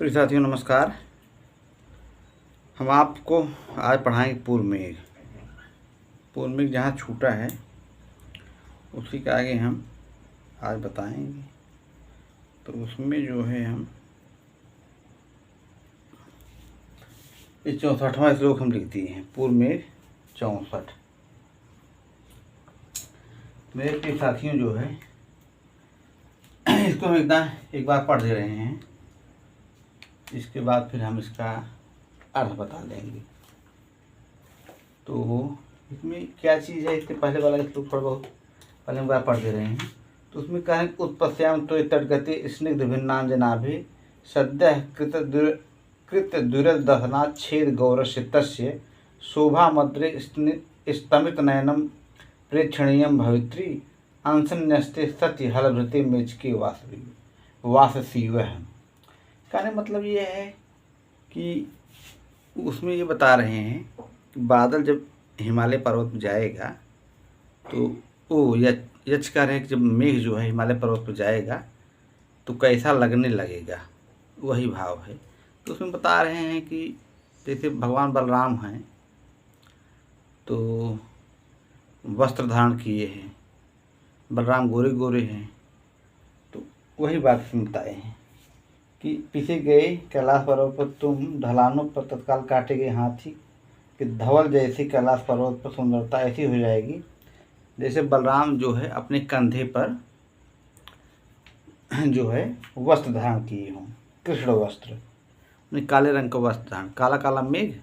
प्रिय साथियों नमस्कार। हम आपको आज पढ़ाएंगे पूर्व मेघ। पूर्व मेघ जहाँ छूटा है उसी के आगे हम आज बताएंगे। तो उसमें जो है हम इस 64वां श्लोक हम लिख दिए हैं। पूर्व मेघ 64। मेरे प्रिय साथियों जो है इसको हम एक बार पढ़ दे रहे हैं, इसके बाद फिर हम इसका अर्थ बता देंगे। तो इसमें क्या चीज़ है, इसके पहले वाला श्लोक थोड़ा बहुत पहले हम बार पढ़ दे रहे हैं। तो उसमें कहें उत्पत्स्याम तो तटगति स्निग्ध भिन्नांजनाभि सद्य कृत दुरदशना छेद गौरस्य तस्य शोभा मद्रे स्तमित नयनम प्रेक्षणीयम भवित्री अंशन्यस्ते सत्य हलभृति मेच के वाससी वह। कहने मतलब ये है कि उसमें ये बता रहे हैं कि बादल जब हिमालय पर्वत पर जाएगा तो वो यक्ष कह रहे हैं कि जब मेघ जो है हिमालय पर्वत पर जाएगा तो कैसा लगने लगेगा, वही भाव है। तो उसमें बता रहे हैं कि जैसे भगवान बलराम हैं तो वस्त्र धारण किए हैं, बलराम गोरे गोरे हैं, तो वही बात इसमें बताए हैं कि पीछे गए कैलाश पर्वत पर तुम ढलानों पर तत्काल काटे गए हाथी कि धवल जैसी कैलाश पर्वत पर सुंदरता ऐसी हो जाएगी जैसे बलराम जो है अपने कंधे पर जो है वस्त्र धारण किए हों, कृष्ण वस्त्र, काले रंग का वस्त्र धारण, काला काला मेघ।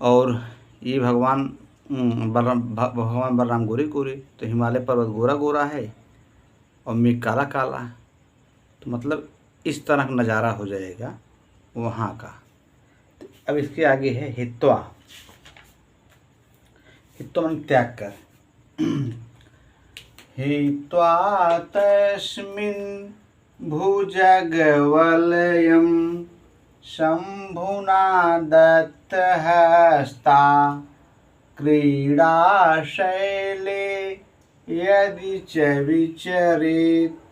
और ये भगवान बलराम गोरे गोरे, तो हिमालय पर्वत गोरा गोरा है और मेघ काला काला, तो मतलब इस तरह का नज़ारा हो जाएगा वहाँ का। तो अब इसके आगे है हित्वा। हित्वा मन त्याग कर। हित्वा तस्मिन् भुजगवलयं शम्भुना दत्तहस्ता क्रीडाशैले यदि च विचरेत्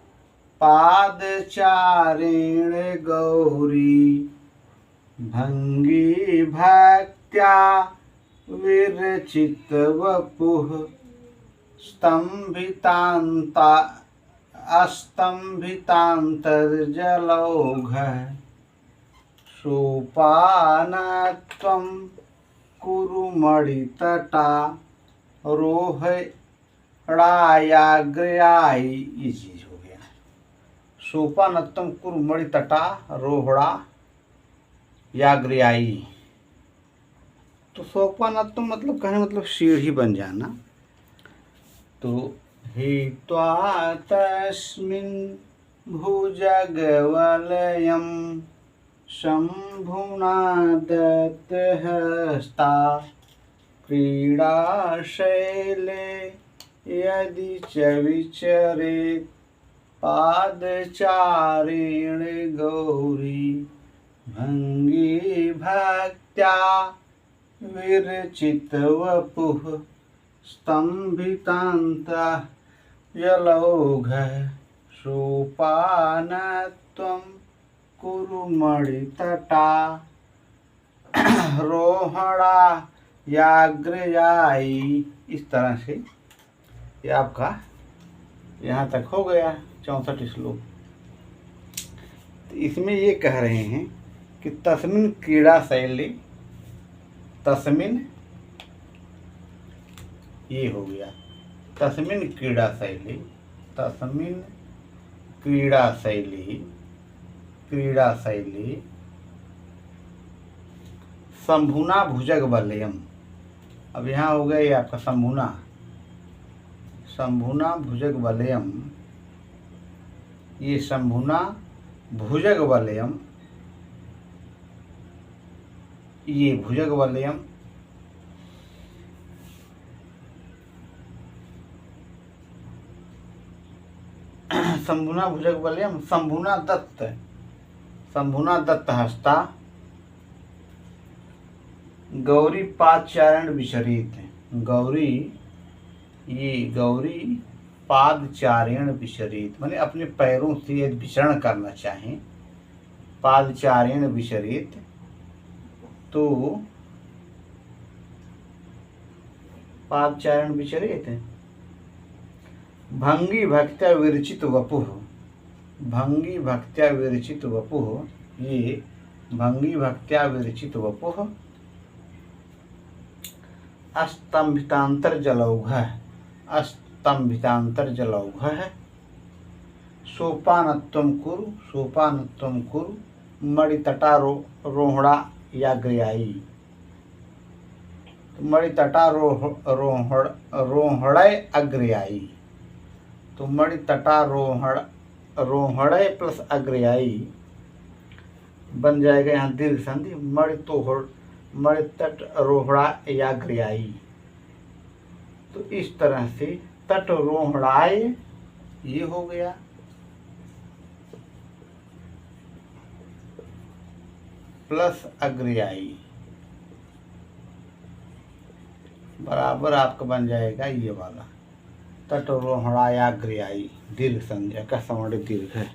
पादचारेण गौरी भंगी भक्त्या विरचितवपुः स्तंभितांतर्जलौघः सोपानत्वं कुरु मणितटा रोहणायाग्रयायि। ये चीज हो गया। सोपानत्तम कुरुमणि तटा रोहड़ा याग्रयायी। तो सोपानत्तम मतलब कहने मतलब सीढ़ी बन जाना। तो हित्वा तस्मिन् भुजगवलयं शम्भुना दत्तहस्ता क्रीडाशैले यदि च विचरेत् पादचारेण गौरी भंगी भक्त्या विरचितवपुः स्तंभितांतर्जलौघः सोपानत्वं कुरु मणितटा रोहणायाग्रयायि। इस तरह से ये आपका यहाँ तक हो गया 64 श्लोक। तो इसमें ये कह रहे हैं कि तस्मिन क्रीड़ा शैली, तस्मिन ये हो गया, तस्मिन क्रीड़ा शैली, तस्मिन क्रीड़ा शैली, क्रीड़ा शैली शंभुना भुजग वलयम। अब यहाँ हो गया ये आपका शंभुना, शंभुना भुजग वलयम। ये शंभुना भुजग वलयम, ये भुजग वलयम शंभुना भुजग वलयम शंभुना दत्त, शंभुना दत्त हस्ता गौरी पादचारण विचरित। गौरी, ये गौरी पादचारेण विचरित माने अपने पैरों से यदि विचरण करना चाहें पादचारेण विचरित तो पादचारेण विचरित भंगी भक्त्या विरचित वपुः। भंगी भक्त्या विरचित वपुः, ये भंगी भक्त्या विरचित वपुः अस्तंभितांतर जलौघः। अस्तंभितांतर जलौघः सोपानत्वं कुरु। सोपानत्वं कुरु मणितटा रोहड़ा याग्रयायी। मणितटा रोहड़य अग्रयायी। तो मणितटा रोहड़य प्लस अग्रयायी बन जाएगा यहाँ दीर्घ संधि मणितट रोहड़ा याग्रयायी। तो इस तरह से तट रोहड़ाय ये हो गया, प्लस अग्रयायी बराबर आपका बन जाएगा ये वाला तट रोहड़ायाग्रयायी दीर्घ संध्या का सवर्णित दीर्घ है,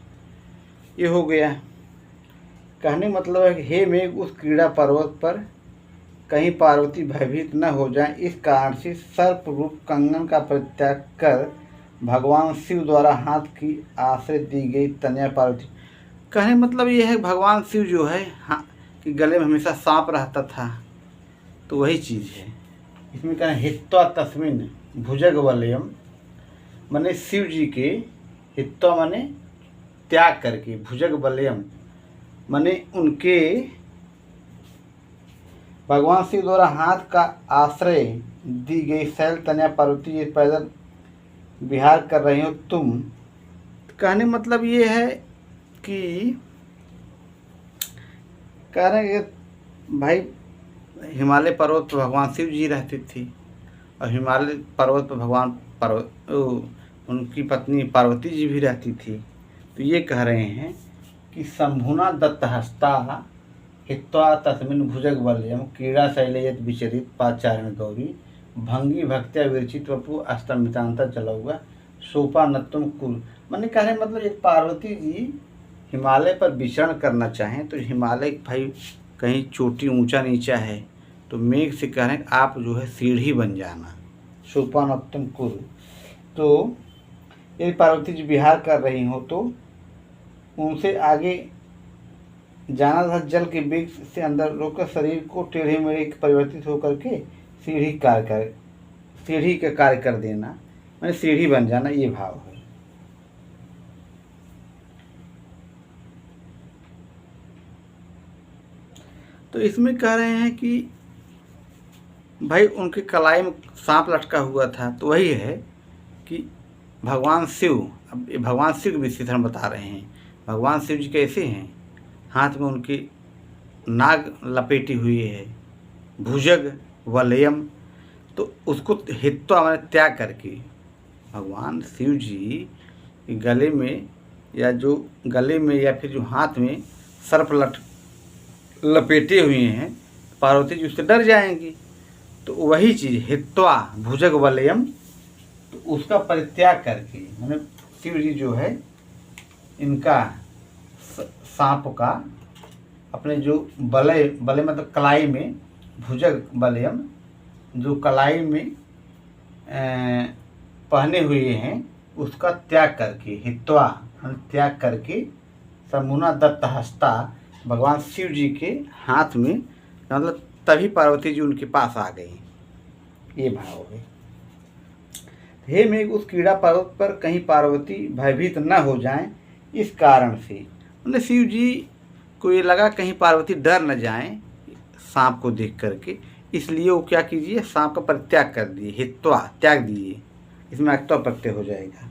ये हो गया। कहने मतलब है कि हे मेघ उस क्रीड़ा पर्वत पर कहीं पार्वती भयभीत न हो जाए, इस कारण से सर्प रूप कंगन का परित्याग कर भगवान शिव द्वारा हाथ की आश्रय दी गई तनया पार्वती। कहने मतलब ये है भगवान शिव जो है हाँ कि गले में हमेशा सांप रहता था, तो वही चीज़ है इसमें। कहना हित्वा तस्मिन भुजग वलयम, माने शिव जी के हित्वा माने त्याग करके, भुजग वलयम माने उनके भगवान शिव द्वारा हाथ का आश्रय दी गई शैल तनया पार्वती ये पैदल विहार कर रही हो तुम। कहने मतलब ये है कि कह रहे हैं कि भाई हिमालय पर्वत पर भगवान शिव जी रहती थी और हिमालय पर्वत पर उनकी पत्नी पार्वती जी भी रहती थी। तो ये कह रहे हैं कि शंभुना दत्तहस्ता हित्वा तस्मिन् भुजग वलयम क्रीड़ा शैलयत विचरित पादचारण गौरी भंगी भक्त्या विरचित वपु अस्तमितांतर चलौगा सोपानत्वम कुल। मैंने कह रहे मतलब एक पार्वती जी हिमालय पर विचरण करना चाहें तो हिमालय भाई कहीं चोटी ऊंचा नीचा है, तो मेघ से कह रहे हैं आप जो है सीढ़ी बन जाना, सोपानत्वम कुल। तो यदि पार्वती जी विहार कर रही हो तो उनसे आगे जाना था, जल के वेग से अंदर रोकर शरीर को टेढ़े मेढ़े परिवर्तित होकर के सीढ़ी का कार्य कर देना, मैंने सीढ़ी बन जाना, ये भाव है। तो इसमें कह रहे हैं कि भाई उनके कलाई में सांप लटका हुआ था, तो वही है कि भगवान शिव, अब भगवान शिव के विषय हम बता रहे हैं। भगवान शिव जी कैसे हैं, हाथ में उनकी नाग लपेटी हुई है, भुजग वलयम, तो उसको हित्वा मैंने त्याग करके भगवान शिव जी गले में या फिर जो हाथ में सर्प लपेटे हुए हैं, पार्वती जी उससे डर जाएंगी। तो वही चीज़ हित्वा भुजग वलयम, तो उसका परित्याग करके मैंने शिव जी जो है इनका सांप का अपने जो बलय मतलब कलाई में, भुजग वलयम जो कलाई में पहने हुए हैं उसका त्याग करके, हित्वा त्याग करके शंभुना दत्तहस्ता भगवान शिव जी के हाथ में, मतलब तभी पार्वती जी उनके पास आ गई, ये भाव है। हे मेघ उस क्रीड़ा पर्वत पर कहीं पार्वती भयभीत न हो जाएं, इस कारण से मतलब शिव जी को ये लगा कहीं पार्वती डर न जाएं सांप को देख करके, इसलिए वो क्या कीजिए सांप का परित्याग कर दिए, हित्वा त्याग दिए, इसमें अक्त्वा प्रत्यय हो जाएगा।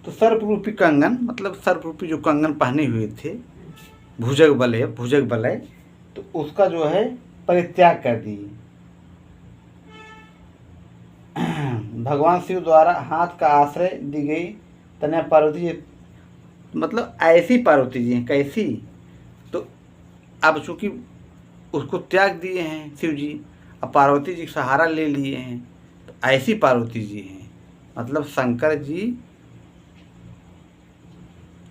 तो सर्परूपी कंगन मतलब सर्परूपी जो कंगन पहने हुए थे भुजग बलय, तो उसका जो है परित्याग कर दिए। भगवान शिव द्वारा हाथ का आश्रय दी गई तनया पार्वती जी, मतलब ऐसी पार्वती जी हैं, कैसी, तो अब चूंकि उसको त्याग दिए हैं शिव जी, अब पार्वती जी सहारा ले लिए हैं, तो ऐसी पार्वती जी हैं, मतलब शंकर जी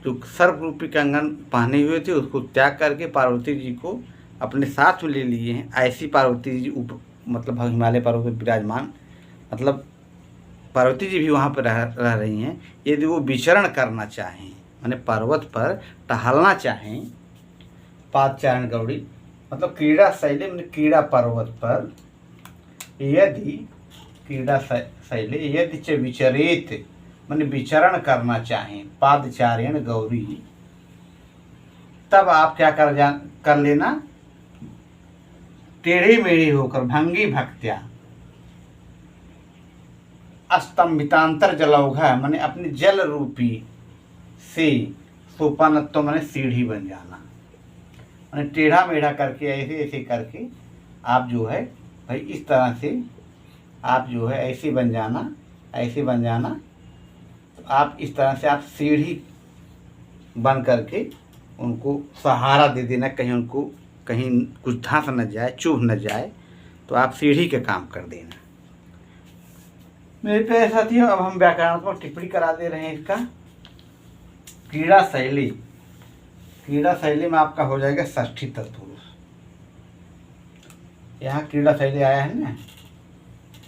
जो सर्प रूपी कंगन पहने हुए थे उसको त्याग करके पार्वती जी को अपने साथ में ले लिए हैं। ऐसी पार्वती जी ऊपर मतलब हिमालय पर्वत पर विराजमान, मतलब पार्वती जी भी वहाँ पर रह रही हैं। यदि वो विचरण करना चाहें, माने पर्वत पर टहलना चाहें, पादचारण गौड़ी मतलब क्रीड़ा शैली मैंने क्रीड़ा पर्वत पर यदि क्रीड़ा शैली यदि च विचरित मैंने विचरण करना चाहें पादचारण गौरी, तब आप क्या कर लेना, टेढ़ी मेढ़ी होकर भंगी भक्त्या अस्तंभितांतर जलौघा मैंने अपने जल रूपी से सोपानत्व मैंने सीढ़ी बन जाना, मैंने टेढ़ा मेढ़ा करके ऐसे ऐसे करके आप जो है भाई इस तरह से आप जो है ऐसे बन जाना, ऐसे बन जाना। तो आप इस तरह से आप सीढ़ी बन करके उनको सहारा दे देना, कहीं उनको कहीं कुछ धंस न जाए, चुभ न जाए, तो आप सीढ़ी का काम कर देना। मेरे प्यारे साथियों, अब हम व्याकरणात्मक टिप्पणी करा दे रहे हैं इसका। क्रीड़ा शैली, क्रीड़ा शैली में आपका हो जाएगा षष्ठी तत्पुरुष। यहाँ क्रीड़ा शैली आया है ना,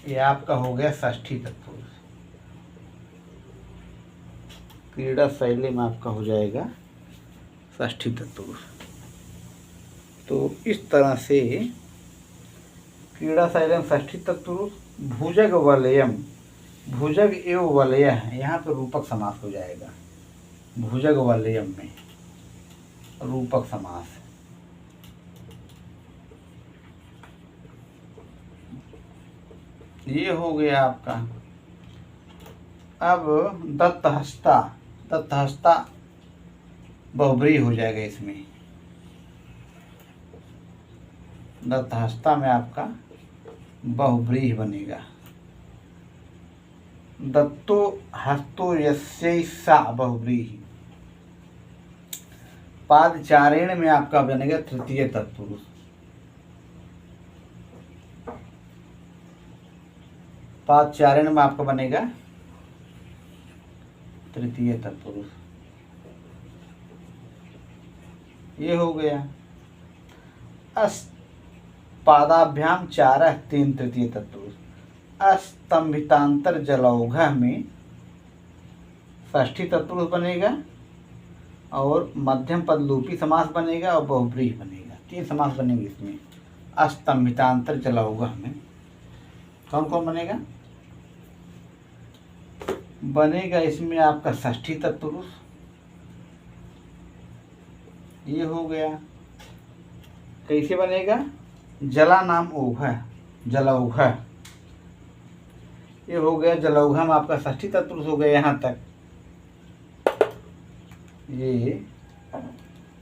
ये आपका हो गया षष्ठी तत्पुरुष। क्रीड़ा शैली में आपका हो जाएगा षष्ठी तत्पुरुष। तो इस तरह से क्रीड़ा शैली में षष्ठी तत्पुरुष। भुजग वलयम, भुजग एवं वलय है, यहाँ पे रूपक समास हो जाएगा। भुजग वलयम में रूपक समास। ये हो गया आपका। अब दत्तहस्ता, दत्तहस्ता बहुब्रीहि हो जाएगा इसमें। दत्तहस्ता में आपका बहुब्रीहि बनेगा। दत्तो हस्तो यस्यैषा बहुब्रीहि। पादचारेण में आपका बनेगा तृतीय तत्पुरुष। पादचारेण में आपका बनेगा तृतीय तत्पुरुष। ये हो गया। पादाभ्याम चारः तीन तृतीय तत्पुरुष। अस्तंभितांतर जलौघ में षष्ठी तत्पुरुष बनेगा और मध्यम पद लोपी समास बनेगा और बहुब्रीहि बनेगा। तीन समास बनेंगे इसमें। अस्तंभितांतर जलौघ में कौन कौन बनेगा? बनेगा इसमें आपका षष्ठी तत्पुरुष। ये हो गया। कैसे बनेगा? जला नाम ओघ, जलौघ। ये हो गया जलौघ में आपका षष्ठी तत्पुरुष हो गया। यहाँ तक ये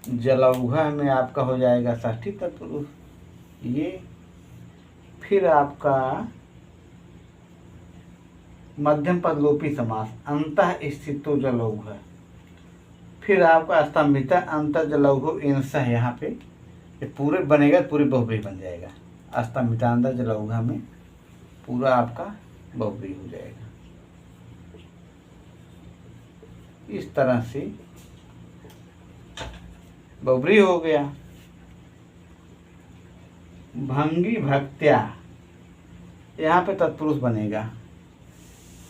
जलौघ में आपका हो जाएगा षष्ठी तत्पुरुष। ये फिर आपका मध्यम पद लोपी समास, अंतः स्थितो जलौघ। फिर आपका स्तंभिता अंतर जलौघो इंसः, यहाँ पे ये पूरे बनेगा, पूरी बहुब्रीहि बन जाएगा। स्तंभिता अंतर जलौघ में पूरा आपका बहुब्रीहि हो जाएगा। इस तरह से बहुब्रीहि हो गया। भंगी भक्त्या, यहाँ पे तत्पुरुष बनेगा।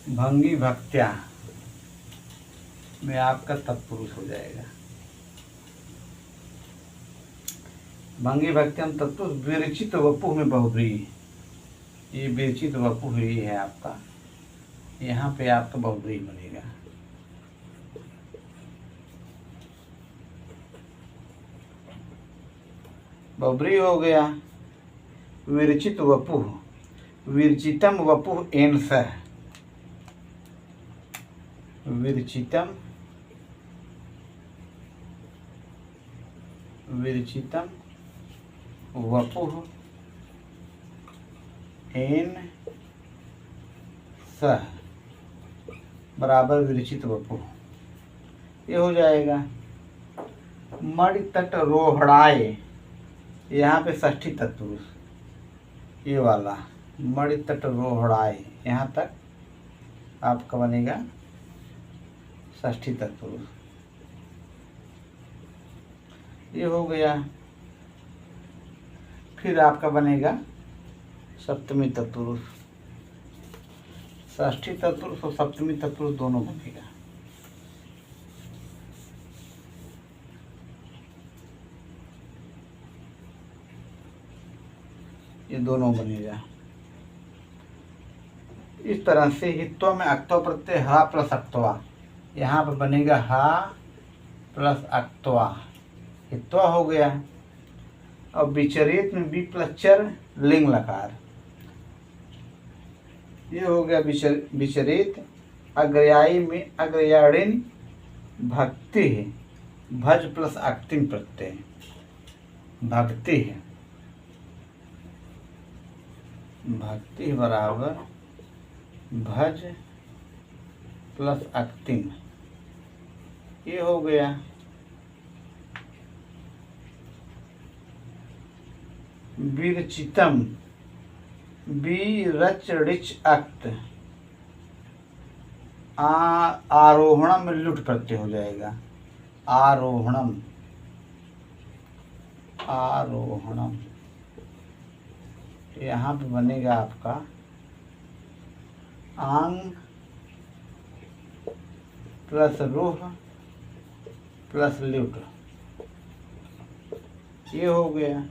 भंगी भक्त्या में आपका तत्पुरुष हो जाएगा। भंगी भक्त्यम तत्पुरुष। विरचित वपुः में बहुब्रीहि। ये विरचित वपुः ही है आपका, यहाँ पे आपका बहुब्रीहि बनेगा। बहुब्रीहि हो गया। विरचित वपुः, विरचितम वपुः एनसः। विरचितम, विरचितम वपुः एन सह बराबर विरचित वपुः। ये हो जाएगा। मणि तट रोहड़ाए, यहाँ पे षष्ठी तत्पुरुष। ये वाला मणि तट रोहड़ाए, यहाँ तक आपका बनेगा षष्ठी तत्पुरुष। ये हो गया। फिर आपका बनेगा सप्तमी तत्पुरुष। षष्ठी तत्पुरुष और सप्तमी तत्पुरुष दोनों बनेगा। ये दोनों बनेगा। इस तरह से हित्वा में अक्त्वा प्रत्यय हा प्लस अक्त्वा, यहाँ पर बनेगा हा प्लस अक्त्वा, हित्वा हो गया। और विचरित में बी प्लस चर लिंग लकार, ये हो गया विचरित। अग्रयायी में अग्रयाणिन भक्ति है, भज प्लस अक्तिम प्रत्यय, भक्ति है, भक्ति बराबर भज प्लस अक्तिम, ये हो गया। विरचितम रच ऋच अक्त, आरोहणम में लुट प्रत्यय हो जाएगा, आरोहणम, आरोहणम। यहाँ पे बनेगा आपका आंग प्लस रूह प्लस ल्यूट, ये हो गया।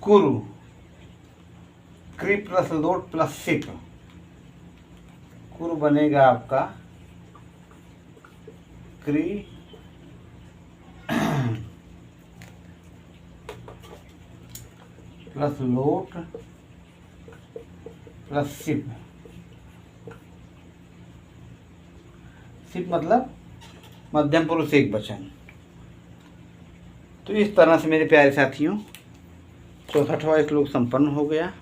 कुरु क्री प्लस लोट प्लस सिप, कुरु बनेगा आपका क्री प्लस लोट प्लस सिप, सिप मतलब मध्यम पुरुष एक वचन। तो इस तरह से मेरे प्यारे साथियों 64वां श्लोक संपन्न हो गया।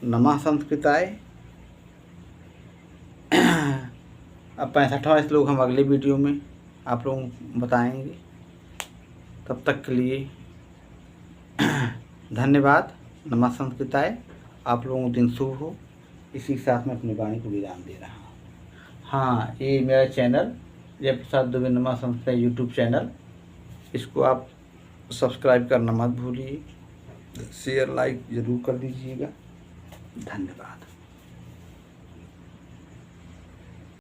नमः संस्कृताय। अब 65वां श्लोक हम अगले वीडियो में आप लोगों को बताएंगे। तब तक के लिए धन्यवाद। नमः संस्कृताय। आप लोगों को दिन शुभ हो। इसी के साथ में अपनी वाणी को विराम दे रहा हूँ। हाँ, ये मेरा चैनल जयप्रसाद दुबे नमः संस्कृताय यूट्यूब चैनल, इसको आप सब्सक्राइब करना मत भूलिए, शेयर लाइक ज़रूर कर दीजिएगा। धन्यवाद।